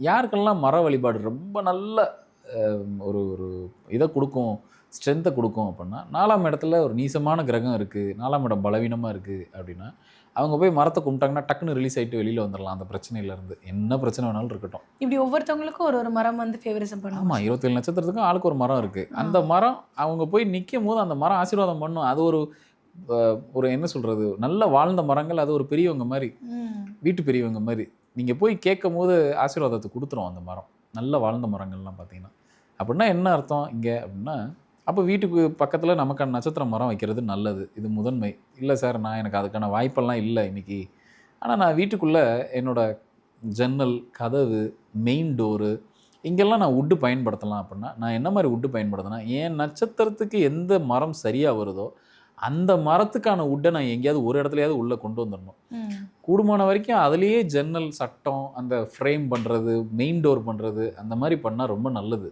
யாருக்கெல்லாம் மர வழிபாடு ரொம்ப நல்ல ஒரு ஒரு இதை கொடுக்கும், ஸ்ட்ரென்த்தை கொடுக்கும் அப்படின்னா, 4ஆம் இடத்துல ஒரு நீசமான கிரகம் இருக்குது, 4ஆம் இடம் பலவீனமாக இருக்குது அப்படின்னா, அவங்க போய் மரத்தை கும்பிட்டாங்கன்னா டக்குன்னு ரிலீஸ் ஆகிட்டு வெளியில் வந்துடலாம் அந்த பிரச்சனையிலேருந்து. என்ன பிரச்சனை வேணாலும் இருக்கட்டும். இப்படி ஒவ்வொருத்தவங்களுக்கும் ஒரு ஒரு மரம் வந்து ஃபேவரிசம் பண்ணுவோம். ஆமாம், 27 நட்சத்திரத்துக்கும் ஆளுக்கு ஒரு மரம் இருக்குது. அந்த மரம் அவங்க போய் நிற்கும் போது அந்த மரம் ஆசீர்வாதம் பண்ணும். அது ஒரு என்ன சொல்கிறது, நல்ல வாழ்ந்த மரங்கள். அது ஒரு பெரியவங்க மாதிரி, வீட்டு பெரியவங்க மாதிரி. நீங்கள் போய் கேட்கும் போது ஆசீர்வாதத்தை கொடுத்துரும் அந்த மரம். நல்ல வாழ்ந்த மரங்கள்லாம் பார்த்தீங்கன்னா. அப்படின்னா என்ன அர்த்தம் இங்கே அப்படின்னா, அப்போ வீட்டுக்கு பக்கத்தில் நமக்கான நட்சத்திர மரம் வைக்கிறது நல்லது. இது முதன்மை. இல்லை சார், எனக்கு அதுக்கான வாய்ப்பெல்லாம் இல்லை இன்றைக்கி. ஆனால் நான் வீட்டுக்குள்ளே என்னோடய ஜன்னல், கதவு, மெயின் டோரு இங்கெல்லாம் நான் வுட்டு பயன்படுத்தலாம் அப்படின்னா, நான் என்ன மாதிரி வுட்டு பயன்படுத்தினா, என் நட்சத்திரத்துக்கு எந்த மரம் சரியாக வருதோ அந்த மரத்துக்கான வுட்டை நான் எங்கேயாவது ஒரு இடத்துலையாவது உள்ளே கொண்டு வந்துடணும். கூடுமான வரைக்கும் அதுலேயே ஜன்னல், சட்டம், அந்த ஃப்ரேம் பண்ணுறது, மெயின் டோர் பண்ணுறது, அந்த மாதிரி பண்ணால் ரொம்ப நல்லது.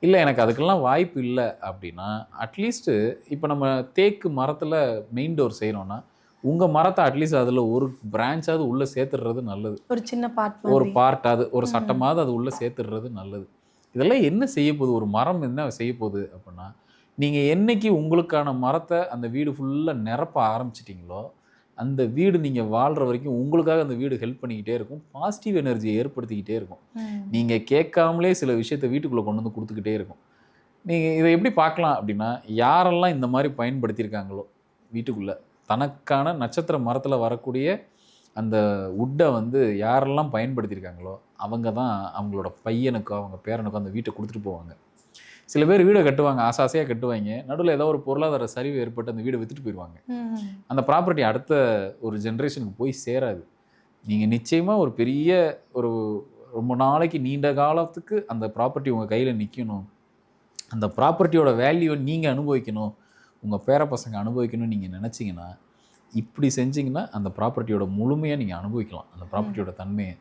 இல்லை எனக்கு அதுக்கெல்லாம் வாய்ப்பு இல்லை அப்படின்னா, அட்லீஸ்ட்டு இப்போ நம்ம தேக்கு மரத்தில் மெயின் டோர் செய்கிறோன்னா, உங்கள் மரத்தை அட்லீஸ்ட் அதில் ஒரு பிரான்ச்சாவது உள்ளே சேர்த்துடுறது நல்லது. ஒரு சின்ன பார்ட்டாவது, ஒரு சட்டமாவது அது உள்ளே சேர்த்துடுறது நல்லது. இதெல்லாம் என்ன செய்ய போகுது, ஒரு மரம் என்ன செய்ய போகுது அப்படின்னா, நீங்கள் என்றைக்கு உங்களுக்கான மரத்தை அந்த வீடு ஃபுல்லாக நிரப்ப ஆரம்பிச்சிட்டிங்களோ, அந்த வீடு நீங்கள் வாழ்கிற வரைக்கும் உங்களுக்காக அந்த வீடு ஹெல்ப் பண்ணிக்கிட்டே இருக்கும், பாசிட்டிவ் எனர்ஜியை ஏற்படுத்திக்கிட்டே இருக்கும். நீங்கள் கேட்காமலே சில விஷயத்தை வீட்டுக்குள்ளே கொண்டு வந்து கொடுத்துக்கிட்டே இருக்கும். நீங்கள் இதை எப்படி பார்க்கலாம் அப்படின்னா, யாரெல்லாம் இந்த மாதிரி பயன்படுத்தியிருக்காங்களோ வீட்டுக்குள்ளே, தனக்கான நட்சத்திர மரத்தில் வரக்கூடிய அந்த வுட்டை வந்து யாரெல்லாம் பயன்படுத்தியிருக்காங்களோ அவங்க தான் அவங்களோட பையனுக்கோ அவங்க பேரனுக்கோ அந்த வீட்டை கொடுத்துட்டு போவாங்க. சில பேர் வீடை கட்டுவாங்க, ஆசாசையாக கட்டுவாங்க, நடுவில் ஏதோ ஒரு பொருளாதார சரிவு ஏற்பட்டு அந்த வீடை விற்றுட்டு போயிடுவாங்க. அந்த ப்ராப்பர்ட்டி அடுத்த ஒரு ஜென்ரேஷனுக்கு போய் சேராது. நீங்கள் நிச்சயமாக ஒரு பெரிய ஒரு ரொம்ப நாளைக்கு நீண்ட காலத்துக்கு அந்த ப்ராப்பர்ட்டி உங்கள் கையில் நிற்கணும், அந்த ப்ராப்பர்ட்டியோட வேல்யூவை நீங்கள் அனுபவிக்கணும், உங்கள் பேர பசங்க அனுபவிக்கணும்னு நீங்கள் நினச்சிங்கன்னா, இப்படி செஞ்சிங்கன்னா அந்த ப்ராப்பர்ட்டியோட முழுமையாக நீங்கள் அனுபவிக்கலாம், அந்த ப்ராப்பர்ட்டியோட தன்மையை.